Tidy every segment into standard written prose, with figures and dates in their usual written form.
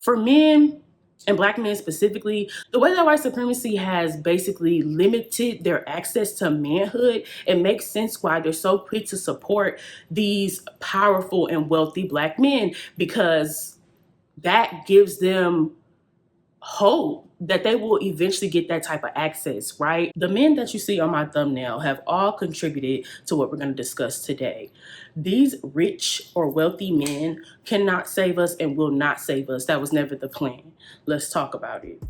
For men, and black men specifically, the way that white supremacy has basically limited their access to manhood, it makes sense why they're so quick to support these powerful and wealthy black men, because that gives them hope that they will eventually get that type of access, right? The men that you see on my thumbnail have all contributed to what we're going to discuss today. These rich or wealthy men cannot save us and will not save us. That was never the plan. Let's talk about it.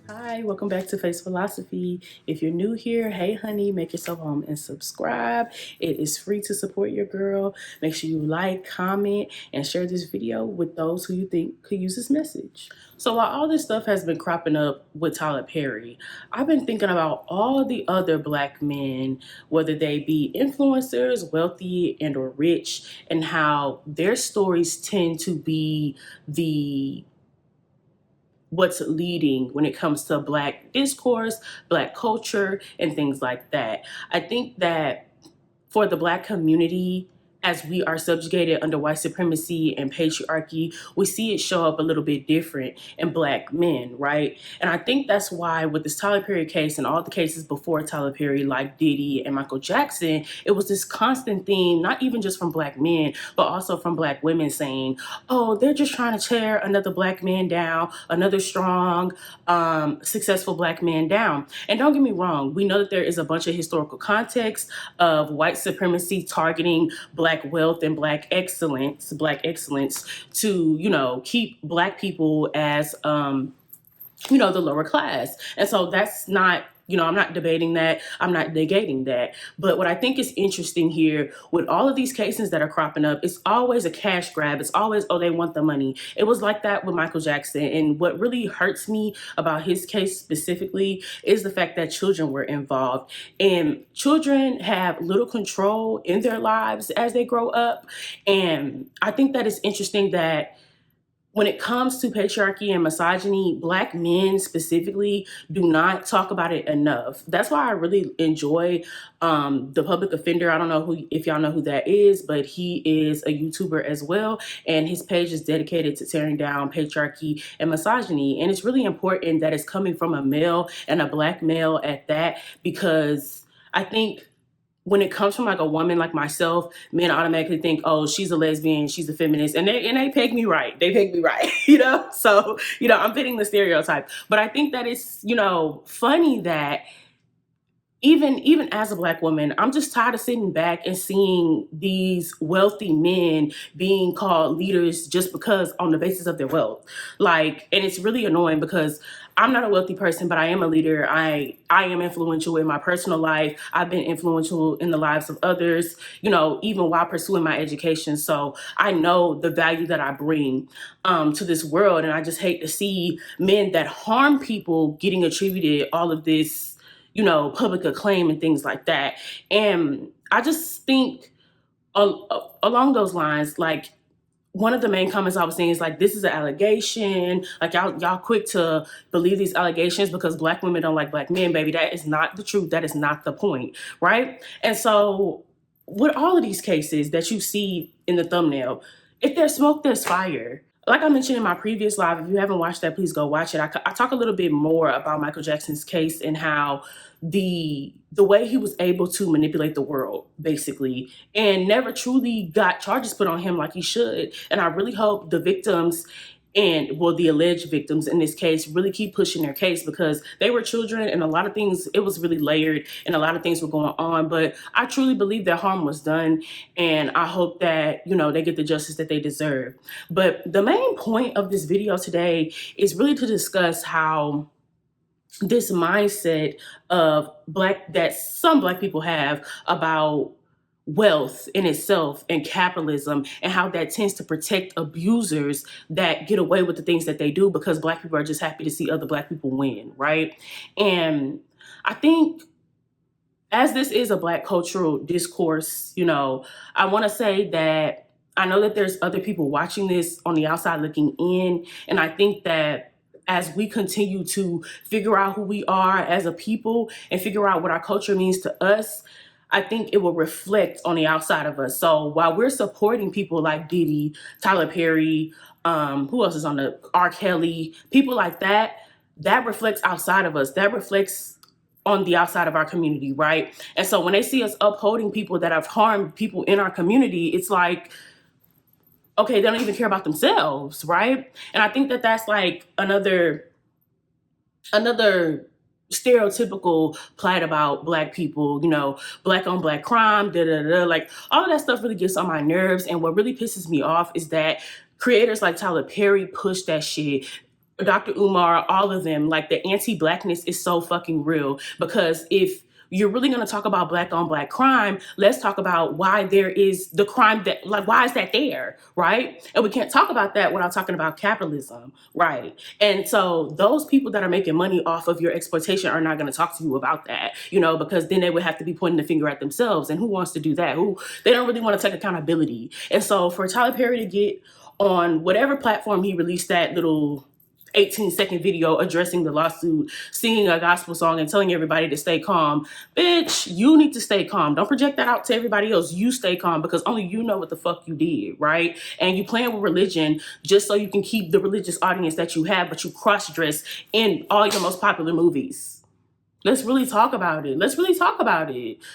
Hi, welcome back to Face Philosophy. If you're new here, hey honey, make yourself home and subscribe. It is free to support your girl. Make sure you like, comment, and share this video with those who you think could use this message. So while all this stuff has been cropping up with Tyler Perry, I've been thinking about all the other black men, whether they be influencers, wealthy and or rich, and how their stories tend to be what's leading when it comes to black discourse, black culture, and things like that. I think that for the black community, as we are subjugated under white supremacy and patriarchy, we see it show up a little bit different in black men, right? And I think that's why with this Tyler Perry case and all the cases before Tyler Perry, like Diddy and Michael Jackson, it was this constant theme, not even just from black men, but also from black women saying, oh, they're just trying to tear another black man down, another strong, successful black man down. And don't get me wrong, we know that there is a bunch of historical context of white supremacy targeting black wealth and black excellence to, keep black people as, the lower class. And so that's not, I'm not debating that. I'm not negating that. But what I think is interesting here with all of these cases that are cropping up, it's always a cash grab. It's always, oh, they want the money. It was like that with Michael Jackson. And what really hurts me about his case specifically is the fact that children were involved. And children have little control in their lives as they grow up. And I think that it's interesting that when it comes to patriarchy and misogyny, black men specifically do not talk about it enough. That's why I really enjoy the public offender. I don't know if y'all know who that is, but he is a YouTuber as well. And his page is dedicated to tearing down patriarchy and misogyny. And it's really important that it's coming from a male and a black male at that, because I think when it comes from like a woman like myself, men automatically think, oh, she's a lesbian, she's a feminist, and they peg me right. They peg me right, So, I'm fitting the stereotype. But I think that it's, funny that even as a black woman, I'm just tired of sitting back and seeing these wealthy men being called leaders just because on the basis of their wealth. And it's really annoying because I'm not a wealthy person, but I am a leader. I am influential in my personal life. I've been influential in the lives of others, even while pursuing my education. So I know the value that I bring to this world. And I just hate to see men that harm people getting attributed all of this, public acclaim and things like that. And I just think along those lines, like, one of the main comments I was saying is like, this is an allegation. Like y'all quick to believe these allegations because black women don't like black men, baby. That is not the truth. That is not the point, right? And so with all of these cases that you see in the thumbnail, if there's smoke, there's fire. Like I mentioned in my previous live, if you haven't watched that, please go watch it. I talk a little bit more about Michael Jackson's case and how the way he was able to manipulate the world, basically, and never truly got charges put on him like he should. And I really hope the victims the alleged victims in this case really keep pushing their case, because they were children and a lot of things, it was really layered and a lot of things were going on. But I truly believe that harm was done, and I hope that, they get the justice that they deserve. But the main point of this video today is really to discuss how this mindset of that some black people have about wealth in itself and capitalism, and how that tends to protect abusers that get away with the things that they do because black people are just happy to see other black people win, right? And I think as this is a black cultural discourse, I want to say that I know that there's other people watching this on the outside looking in, and I think that as we continue to figure out who we are as a people and figure out what our culture means to us, I think it will reflect on the outside of us. So while we're supporting people like Diddy, Tyler Perry, who else is on the R. Kelly, people like that, that reflects outside of us. That reflects on the outside of our community, right? And so when they see us upholding people that have harmed people in our community, it's like, okay, they don't even care about themselves, right? And I think that that's like another stereotypical plight about Black people, you know, Black on Black crime, da da da. Like all of that stuff really gets on my nerves. And what really pisses me off is that creators like Tyler Perry push that shit. Dr. Umar, all of them, like the anti-Blackness is so fucking real. Because if you're really going to talk about Black on Black crime, let's talk about why there is the crime that, like, why is that there, right? And we can't talk about that without talking about capitalism, right? And so those people that are making money off of your exploitation are not going to talk to you about that, you know, because then they would have to be pointing the finger at themselves. And who wants to do that? They don't really want to take accountability. And so for Tyler Perry to get on whatever platform he released that little 18-second video addressing the lawsuit, singing a gospel song and telling everybody to stay calm. Bitch, you need to stay calm. Don't project that out to everybody else. You stay calm because only you know what the fuck you did, right? And you playing with religion just so you can keep the religious audience that you have, but you cross-dress in all your most popular movies. Let's really talk about it.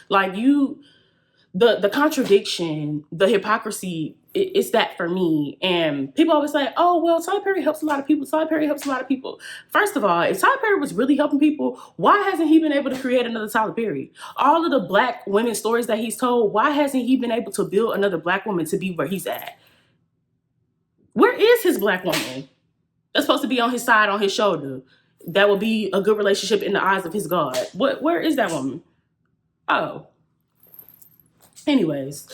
Like the contradiction, the hypocrisy, it's that for me. And people always say, oh, well, Tyler Perry helps a lot of people. First of all, if Tyler Perry was really helping people, why hasn't he been able to create another Tyler Perry? All of the Black women stories that he's told, why hasn't he been able to build another Black woman to be where he's at? Where is his Black woman that's supposed to be on his side, on his shoulder? That will be a good relationship in the eyes of his God. Where is that woman? Oh. Anyways,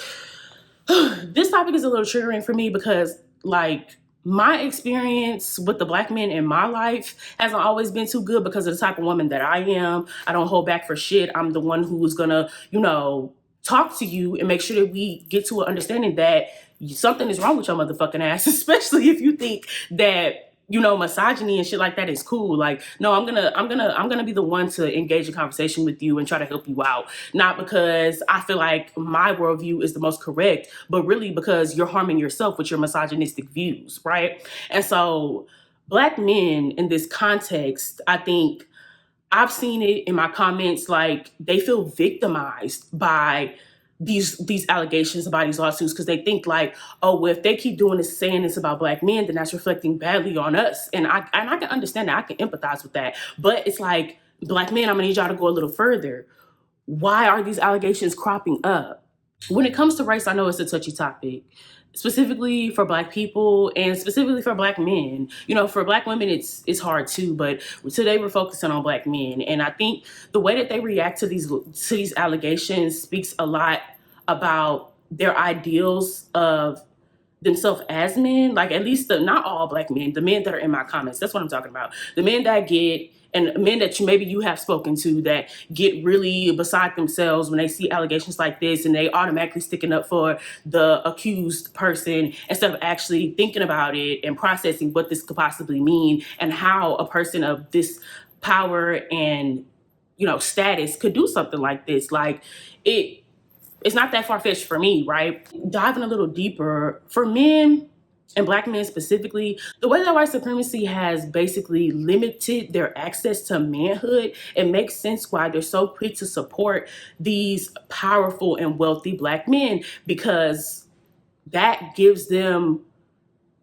this topic is a little triggering for me because, like, my experience with the Black men in my life hasn't always been too good because of the type of woman that I am. I don't hold back for shit. I'm the one who's gonna, you know, talk to you and make sure that we get to an understanding that something is wrong with your motherfucking ass, especially if you think that, you know, misogyny and shit like that is cool. Like, no, I'm gonna be the one to engage in conversation with you and try to help you out. Not because I feel like my worldview is the most correct, but really because you're harming yourself with your misogynistic views, right? And so Black men in this context, I think I've seen it in my comments, like they feel victimized by these allegations about these lawsuits because they think like, oh, well, if they keep doing this, saying this about Black men, then that's reflecting badly on us. And I can understand that. I can empathize with that. But it's like, Black men, I'm gonna need y'all to go a little further. Why are these allegations cropping up? When it comes to race, I know it's a touchy topic, specifically for Black people and specifically for Black men. You know, for Black women, it's hard too, but today we're focusing on Black men. And I think the way that they react to these allegations speaks a lot about their ideals of themselves as men. Like, at least not all Black men, the men that are in my comments, that's what I'm talking about. The men that get, and men that maybe you have spoken to, that get really beside themselves when they see allegations like this and they automatically sticking up for the accused person instead of actually thinking about it and processing what this could possibly mean and how a person of this power and, you know, status could do something like this. Like, it's not that far-fetched for me, right? Diving a little deeper, for men and Black men specifically, the way that white supremacy has basically limited their access to manhood, it makes sense why they're so quick to support these powerful and wealthy Black men, because that gives them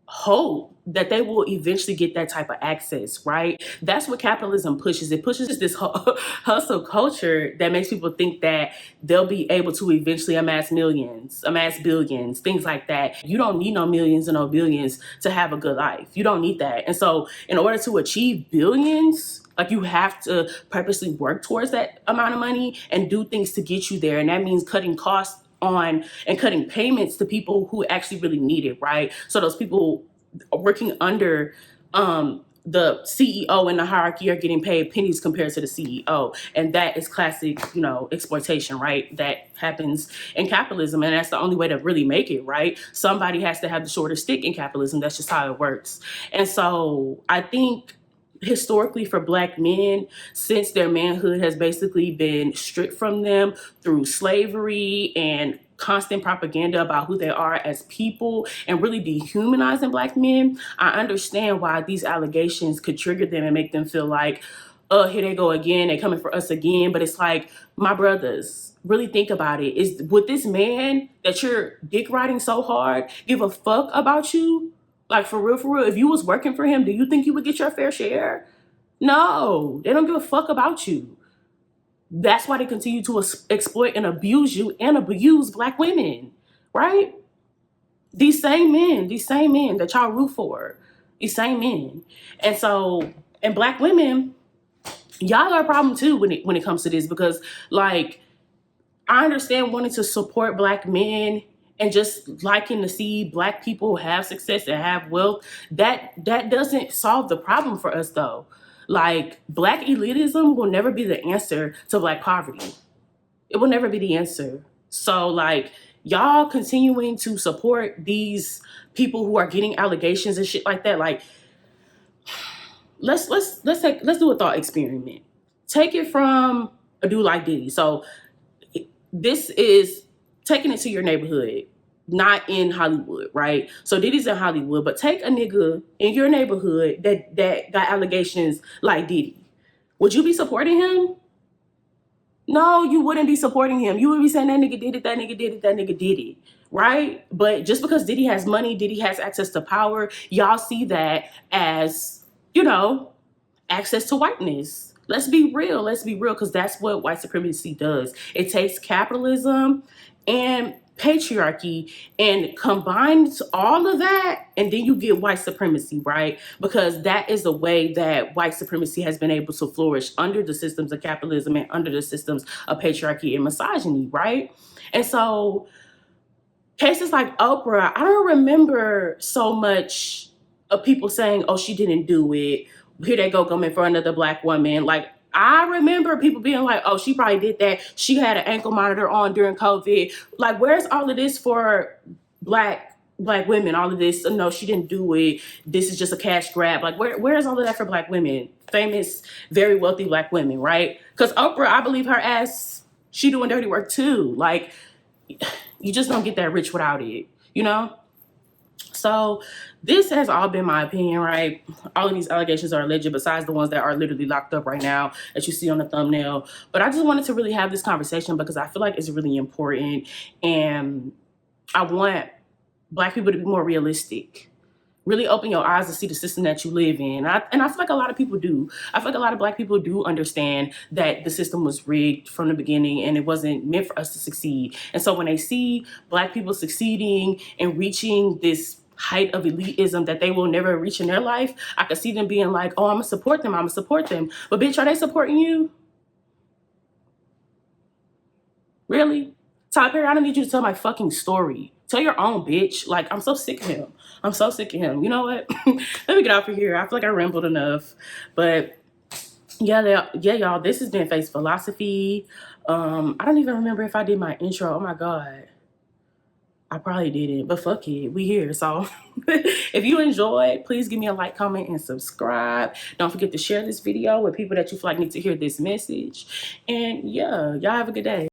hope that they will eventually get that type of access, right? That's what capitalism pushes. It pushes this hustle culture that makes people think that they'll be able to eventually amass millions, amass billions, things like that. You don't need no millions and no billions to have a good life. You don't need that. And so in order to achieve billions, like, you have to purposely work towards that amount of money and do things to get you there. And that means cutting costs on and cutting payments to people who actually really need it, right? So those people working under the CEO in the hierarchy are getting paid pennies compared to the CEO. And that is classic, you know, exploitation, right? That happens in capitalism. And that's the only way to really make it, right? Somebody has to have the shorter stick in capitalism. That's just how it works. And so I think historically for Black men, since their manhood has basically been stripped from them through slavery and constant propaganda about who they are as people and really dehumanizing Black men, I understand why these allegations could trigger them and make them feel like, oh, here they go again, they coming for us again. But it's like, my brothers, really think about it. Would this man that you're dick riding so hard give a fuck about you? Like, for real, if you was working for him, do you think you would get your fair share? No, they don't give a fuck about you. That's why they continue to exploit and abuse you and abuse Black women, right? These same men that y'all root for, these same men. And so, and Black women, y'all are a problem too when it comes to this, because like, I understand wanting to support Black men and just liking to see Black people have success and have wealth. That doesn't solve the problem for us though. Like, Black elitism will never be the answer to Black poverty. It will never be the answer. So like, y'all continuing to support these people who are getting allegations and shit like that, like, let's do a thought experiment. Take it from a dude like Diddy. So this is taking it to your neighborhood, not in Hollywood, right? So Diddy's in Hollywood, but take a nigga in your neighborhood that got allegations like Diddy. Would you be supporting him? No, you wouldn't be supporting him. You would be saying that nigga did it, that nigga did it, that nigga did it, right? But just because Diddy has money, Diddy has access to power, y'all see that as, access to whiteness. Let's be real, because that's what white supremacy does. It takes capitalism and patriarchy and combines all of that, and then you get white supremacy, right? Because that is the way that white supremacy has been able to flourish under the systems of capitalism and under the systems of patriarchy and misogyny, right? And so cases like Oprah, I don't remember so much of people saying, oh, she didn't do it. Here they go coming for another Black woman. Like, I remember people being like, oh, she probably did that. She had an ankle monitor on during COVID. Like, where's all of this for Black women? All of this, no, she didn't do it. This is just a cash grab. Like, where's all of that for Black women? Famous, very wealthy Black women, right? Because Oprah, I believe her ass, she doing dirty work too. Like, you just don't get that rich without it, So this has all been my opinion, right? All of these allegations are alleged, besides the ones that are literally locked up right now that you see on the thumbnail. But I just wanted to really have this conversation because I feel like it's really important. And I want Black people to be more realistic. Really open your eyes to see the system that you live in. And I feel like a lot of people do. I feel like a lot of Black people do understand that the system was rigged from the beginning and it wasn't meant for us to succeed. And so when they see Black people succeeding and reaching this height of elitism that they will never reach in their life, I could see them being like, oh, I'm gonna support them. But bitch, are they supporting you? Really? Tyler Perry, I don't need you to tell my fucking story. Tell your own, bitch. Like, I'm so sick of him. You know what? Let me get out of here. I feel like I rambled enough. But yeah, y'all, this has been Face Philosophy. I don't even remember if I did my intro. Oh my God. I probably didn't, but fuck it. We here. So if you enjoyed, please give me a like, comment, and subscribe. Don't forget to share this video with people that you feel like need to hear this message. And yeah, y'all have a good day.